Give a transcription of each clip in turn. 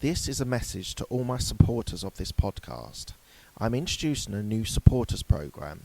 This is a message to all my supporters of this podcast. I'm introducing a new supporters program.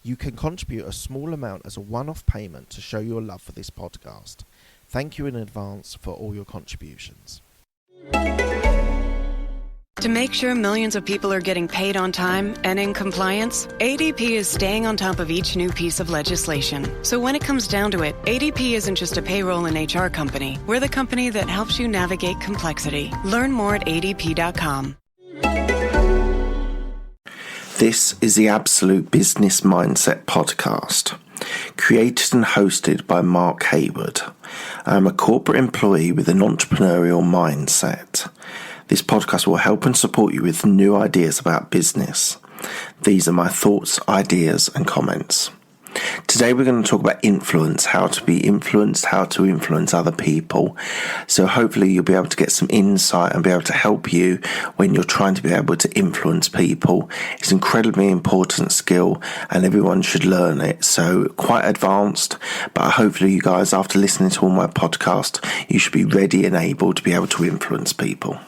You can contribute a small amount as a one-off payment to show your love for this podcast. Thank you in advance for all your contributions. To make sure millions of people are getting paid on time and in compliance, ADP is staying on top of each new piece of legislation. So when it comes down to it, ADP isn't just a payroll and HR company. We're the company that helps you navigate complexity. Learn more at adp.com. This is the Absolute Business Mindset podcast, created and hosted by Mark Hayward. I'm a corporate employee with an entrepreneurial mindset. This podcast will help and support you with new ideas about business. These are my thoughts, ideas, and comments. Today we're going to talk about influence, how to be influenced, how to influence other people. So hopefully you'll be able to get some insight and be able to help you when you're trying to be able to influence people. It's an incredibly important skill and everyone should learn it. So quite advanced, but hopefully you guys, after listening to all my podcast, you should be ready and able to be able to influence people.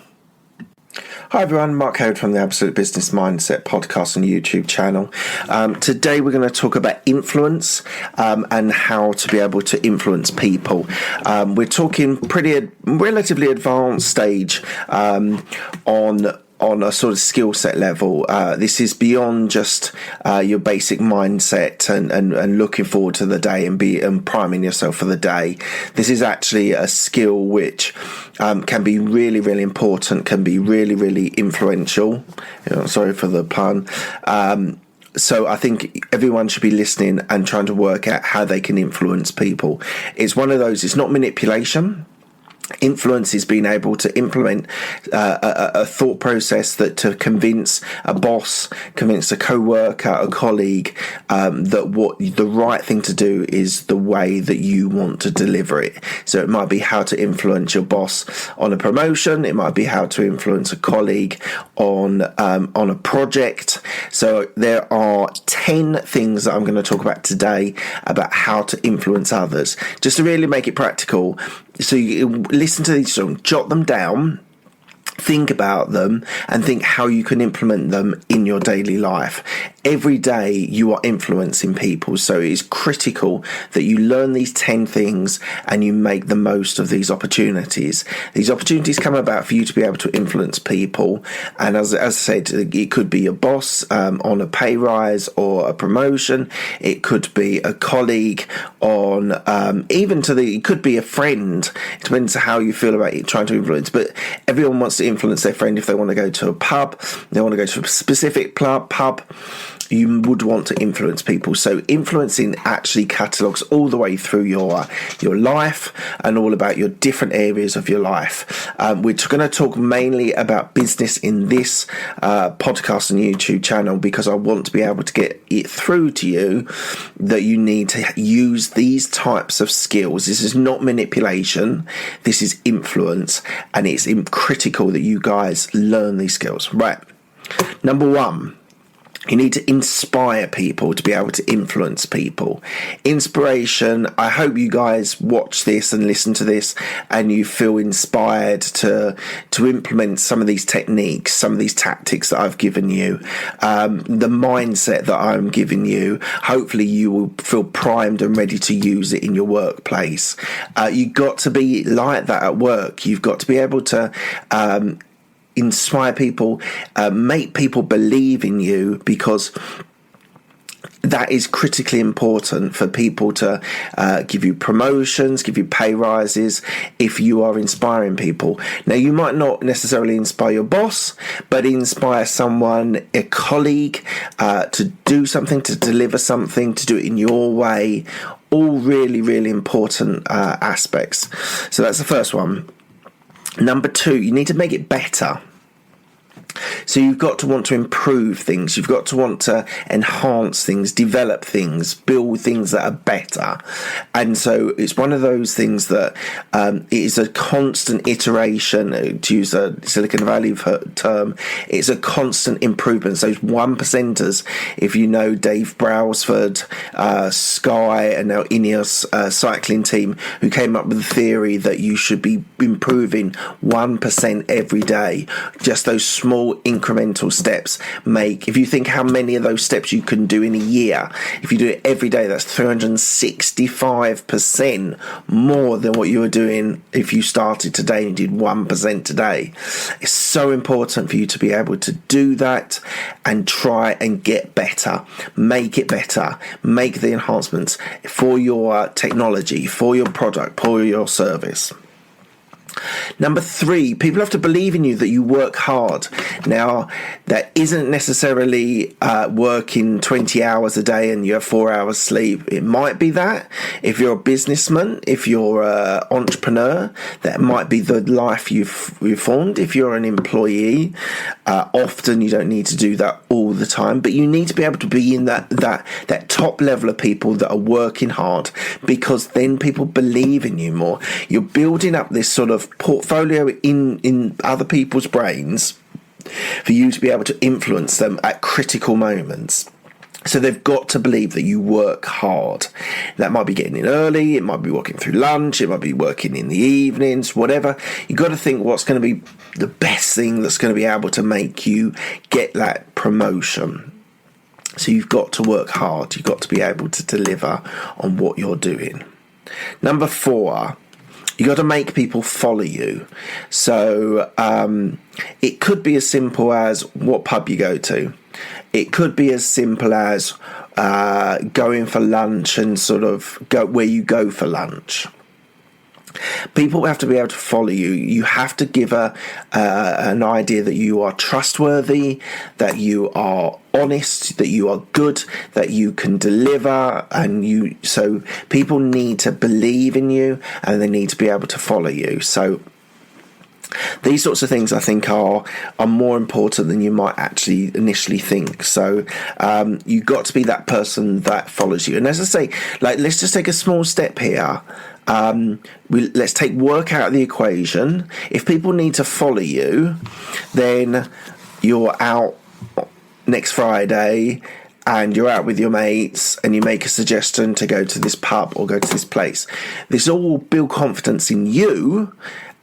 Hi everyone, Mark Hayward from the Absolute Business Mindset podcast and YouTube channel. Today we're going to talk about influence and how to be able to influence people. We're talking relatively advanced stage on a sort of skill set level. This is beyond just your basic mindset and looking forward to the day and priming yourself for the day. This is actually a skill which can be really, really important, can be really, really influential. Sorry for the pun. So I think everyone should be listening and trying to work out how they can influence people. It's one of those, it's not manipulation. Influence is being able to implement a thought process that to convince a boss, convince a co-worker, a colleague that what the right thing to do is the way that you want to deliver it. So it might be how to influence your boss on a promotion. It might be how to influence a colleague on a project. So there are 10 things that I'm going to talk about today about how to influence others, just to really make it practical. So you listen to these songs, jot them down, think about them, and think how you can implement them in your daily life. Every day you are influencing people, so it is critical that you learn these 10 things and you make the most of these opportunities. These opportunities come about for you to be able to influence people, and as I said, it could be your boss on a pay rise or a promotion. It could be a colleague on it could be a friend. It depends how you feel about it, trying to influence, but everyone wants to influence their friend. If they want to go to a pub, they want to go to a specific pub, you would want to influence people. So influencing actually catalogues all the way through your life and all about your different areas of your life. We're going to talk mainly about business in this podcast and YouTube channel because I want to be able to get it through to you that you need to use these types of skills. This is not manipulation. This is influence, and it's critical that you guys learn these skills. Right. Number one. You need to inspire people to be able to influence people. Inspiration, I hope you guys watch this and listen to this and you feel inspired to implement some of these techniques, some of these tactics that I've given you, the mindset that I'm giving you. Hopefully you will feel primed and ready to use it in your workplace. You've got to be like that at work. You've got to be able to inspire people, make people believe in you, because that is critically important for people to give you promotions, give you pay rises if you are inspiring people. Now, you might not necessarily inspire your boss, but inspire someone, a colleague, to do something, to deliver something, to do it in your way. All really, really important aspects. So that's the first one. Number two, you need to make it better. So you've got to want to improve things. You've got to want to enhance things, develop things, build things that are better. And so it's one of those things that it is a constant iteration, to use a Silicon Valley term. It's a constant improvement. So those one percenters, if you know Dave Brailsford, Sky, and now Ineos cycling team, who came up with the theory that you should be improving 1% every day. Just those small incremental steps make, if you think how many of those steps you can do in a year, if you do it every day, that's 365% more than what you were doing if you started today and did 1% today. It's so important for you to be able to do that and try and get better, make it better, make the enhancements for your technology, for your product, for your service. Number 3, people have to believe in you, that you work hard. Now, that isn't necessarily working 20 hours a day and you have 4 hours sleep. It might be that. If you're a businessman, if you're an entrepreneur, that might be the life you've formed. If you're an employee, often you don't need to do that all the time, but you need to be able to be in that top level of people that are working hard, because then people believe in you more. You're building up this sort of portfolio in other people's brains for you to be able to influence them at critical moments. So they've got to believe that you work hard. That might be getting in early, it might be working through lunch, it might be working in the evenings, whatever. You've got to think what's going to be the best thing that's going to be able to make you get that promotion. So you've got to work hard. You've got to be able to deliver on what you're doing. Number 4, you got to make people follow you. So it could be as simple as what pub you go to. It could be as simple as going for lunch and sort of go where you go for lunch. People have to be able to follow you. You have to give an idea that you are trustworthy, that you are honest, that you are good, that you can deliver, so people need to believe in you and they need to be able to follow you. So these sorts of things, I think, are more important than you might actually initially think. So you've got to be that person that follows you. And as I say, let's just take a small step here. Let's take work out of the equation. If people need to follow you, then you're out next Friday and you're out with your mates and you make a suggestion to go to this pub or go to this place. This all will build confidence in you.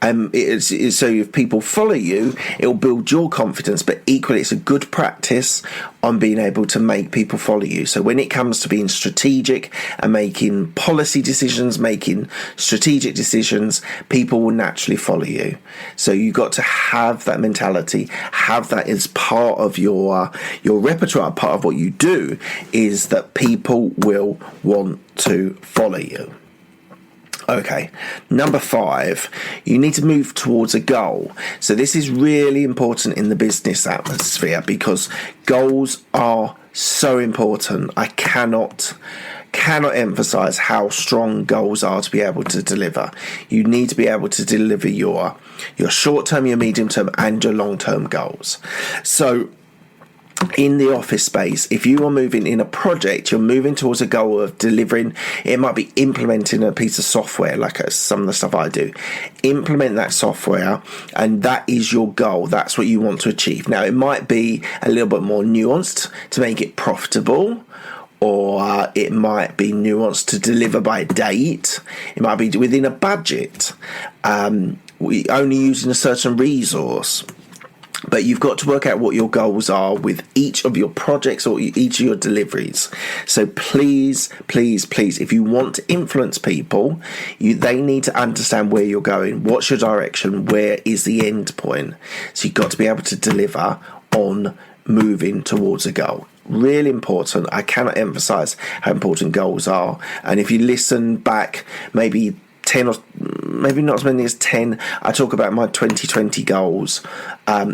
So if people follow you, it will build your confidence, but equally it's a good practice on being able to make people follow you. So when it comes to being strategic and making policy decisions, making strategic decisions, people will naturally follow you. So you've got to have that mentality, have that as part of your repertoire. Part of what you do is that people will want to follow you. Okay, number 5, you need to move towards a goal. So this is really important in the business atmosphere because goals are so important. I cannot emphasize how strong goals are to be able to deliver. You need to be able to deliver your short-term, your medium-term, and your long-term goals. So in the office space, if you are moving in a project, you're moving towards a goal of delivering. It might be implementing a piece of software, like some of the stuff I do. Implement that software, and that is your goal. That's what you want to achieve. Now, it might be a little bit more nuanced to make it profitable, or it might be nuanced to deliver by a date. It might be within a budget. We only using a certain resource. But you've got to work out what your goals are with each of your projects or each of your deliveries. So please, if you want to influence people, they need to understand where you're going. What's your direction? Where is the end point? So you've got to be able to deliver on moving towards a goal. Really important. I cannot emphasize how important goals are. And if you listen back, maybe 10 or maybe not as many as 10, I talk about my 2020 goals.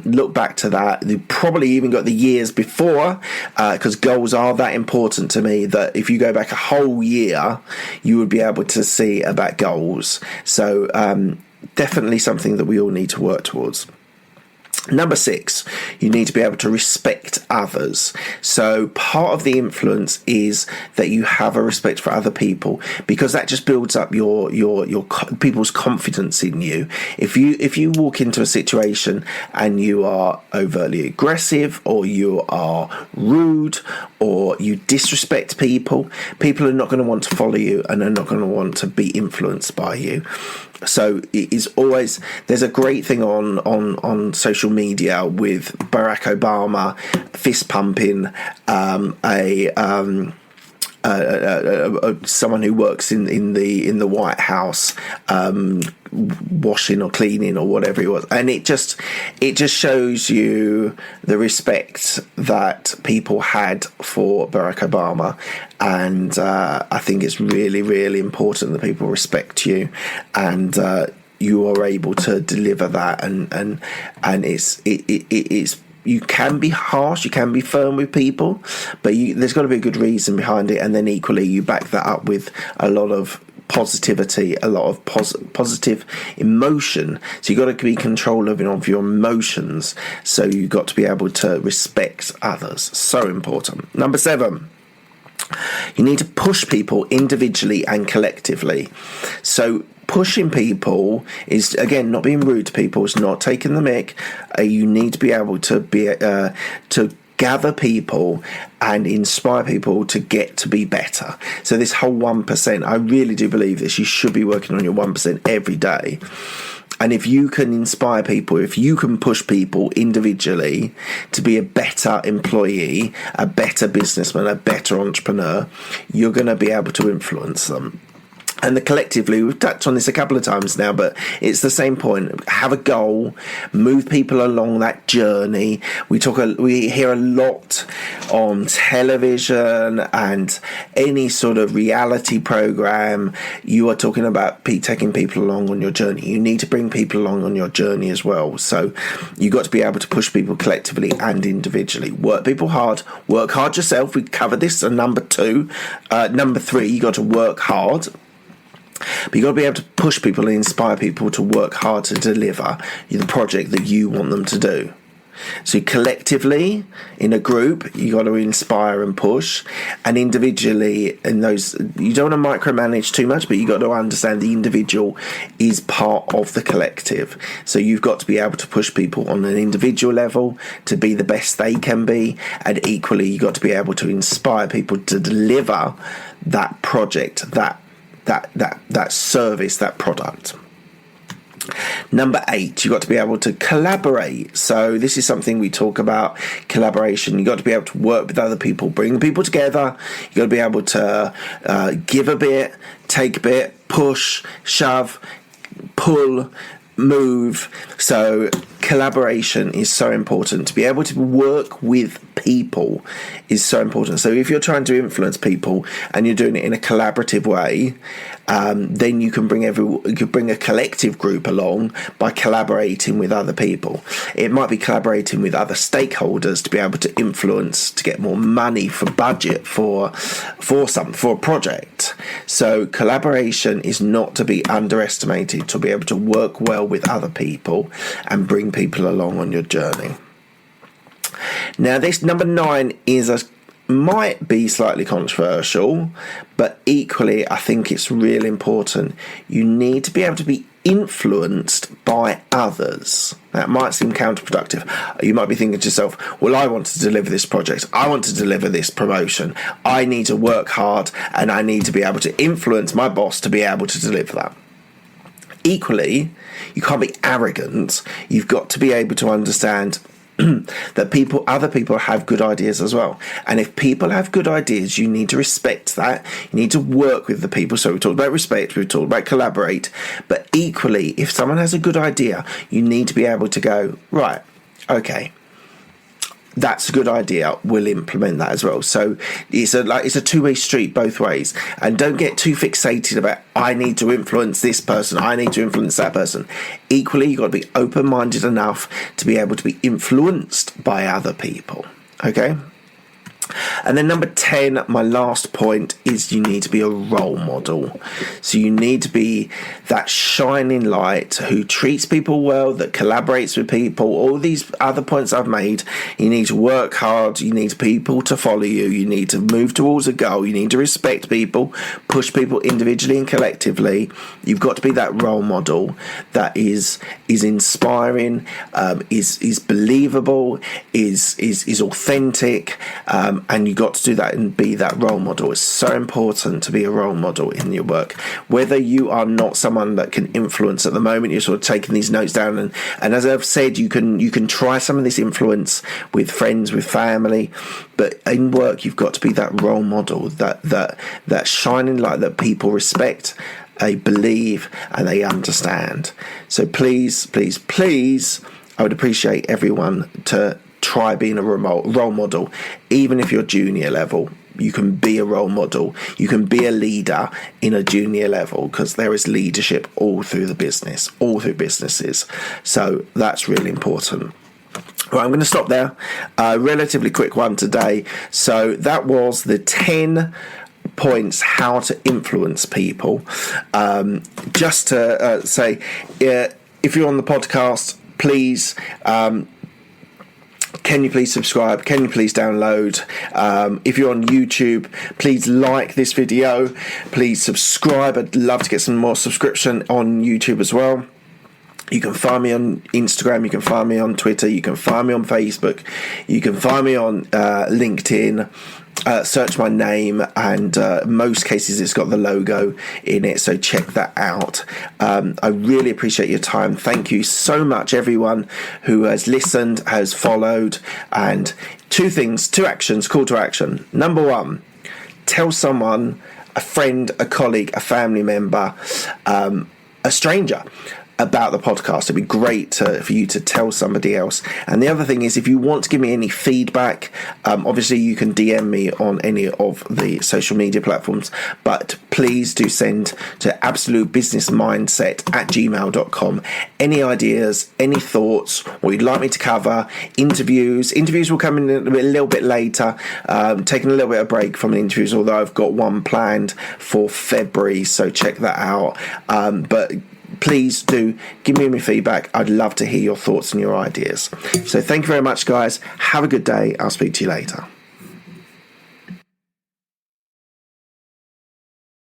Look back to that. You probably even got the years before, because goals are that important to me that if you go back a whole year, you would be able to see about goals. So definitely something that we all need to work towards. Number 6, you need to be able to respect others. So part of the influence is that you have a respect for other people, because that just builds up your people's confidence in you. If you walk into a situation and you are overtly aggressive, or you are rude, or you disrespect people are not going to want to follow you, and are not going to want to be influenced by you. So it is always, there's a great thing on social media with Barack Obama fist pumping someone who works in the White House, washing or cleaning or whatever it was, and it just shows you the respect that people had for Barack Obama. And I think it's really, really important that people respect you, and you are able to deliver that. And it's you can be harsh, you can be firm with people, but there's got to be a good reason behind it. And then equally, you back that up with a lot of positivity, a lot of positive emotion. So you've got to be in control of your emotions. So you've got to be able to respect others. So important. Number 7. You need to push people individually and collectively. So pushing people is, again, not being rude to people. It's not taking the mick. You need to be able to to gather people and inspire people to get to be better. So this whole 1%, I really do believe this. You should be working on your 1% every day. And if you can inspire people, if you can push people individually to be a better employee, a better businessman, a better entrepreneur, you're going to be able to influence them. And collectively, we've touched on this a couple of times now, but it's the same point. Have a goal, move people along that journey. We hear a lot on television and any sort of reality program. You are talking about taking people along on your journey. You need to bring people along on your journey as well. So you've got to be able to push people collectively and individually. Work people hard. Work hard yourself. We covered this on number 2. Number 3, you got to work hard. But you've got to be able to push people and inspire people to work hard to deliver the project that you want them to do. So collectively, in a group, you got to inspire and push, and individually, in those, you don't want to micromanage too much, but you got to understand the individual is part of the collective. So you've got to be able to push people on an individual level to be the best they can be, and equally, you got to be able to inspire people to deliver that project, that service, that product. Number 8, you've got to be able to collaborate. So this is something we talk about, collaboration. You've got to be able to work with other people, bring people together. You've got to be able to give a bit, take a bit, push, shove, pull, move. So collaboration is so important. To be able to work with people is so important. So if you're trying to influence people and you're doing it in a collaborative way, then you can bring a collective group along by collaborating with other people. It might be collaborating with other stakeholders to be able to influence, to get more money for budget for a project. So collaboration is not to be underestimated, to be able to work well with other people and bring people along on your journey. Now, this number 9 might be slightly controversial, but equally I think it's really important. You need to be able to be influenced by others. That might seem counterproductive. You might be thinking to yourself, well, I want to deliver this project, I want to deliver this promotion, I need to work hard and I need to be able to influence my boss to be able to deliver that. Equally, you can't be arrogant. You've got to be able to understand that other people have good ideas as well. And if people have good ideas, you need to respect that. You need to work with the people. So we talked about respect, we talked about collaborate. But equally, if someone has a good idea, you need to be able to go, right, okay, that's a good idea, we'll implement that as well. So it's a two-way street both ways. And don't get too fixated about, I need to influence this person, I need to influence that person. Equally, you've got to be open-minded enough to be able to be influenced by other people. Okay? And then number 10, my last point, is you need to be a role model. So you need to be that shining light who treats people well, that collaborates with people. All these other points I've made, you need to work hard. You need people to follow you. You need to move towards a goal. You need to respect people, push people individually and collectively. You've got to be that role model that is inspiring, is believable, is authentic, and you've got to do that and be that role model. It's so important to be a role model in your work. Whether you are not someone that can influence at the moment, you're sort of taking these notes down, and as I've said, you can try some of this influence with friends, with family, but in work you've got to be that role model, that shining light that people respect, they believe, and they understand. So please, I would appreciate everyone to try being a role model. Even if you're junior level, you can be a role model. You can be a leader in a junior level, because there is leadership all through the business, all through businesses. So that's really important. Well, I'm going to stop there. Relatively quick one today. So that was the 10 points how to influence people. Just to say, if you're on the podcast, please, can you please subscribe? Can you please download? If you're on YouTube, please like this video. Please subscribe. I'd love to get some more subscription on YouTube as well. You can find me on Instagram. You can find me on Twitter. You can find me on Facebook. You can find me on LinkedIn. Search my name, and most cases it's got the logo in it, so check that out. I really appreciate your time. Thank you so much, everyone who has listened, has followed. And two actions, call to action. Number 1, tell someone, a friend, a colleague, a family member, a stranger, about the podcast. It'd be great for you to tell somebody else. And the other thing is, if you want to give me any feedback, obviously you can DM me on any of the social media platforms, but please do send to absolutebusinessmindset@gmail.com any ideas, any thoughts, what you'd like me to cover. Interviews will come in a little bit later, taking a little bit of break from the interviews, although I've got one planned for February, so check that out. But please do give me feedback. I'd love to hear your thoughts and your ideas. So thank you very much, guys. Have a good day. I'll speak to you later.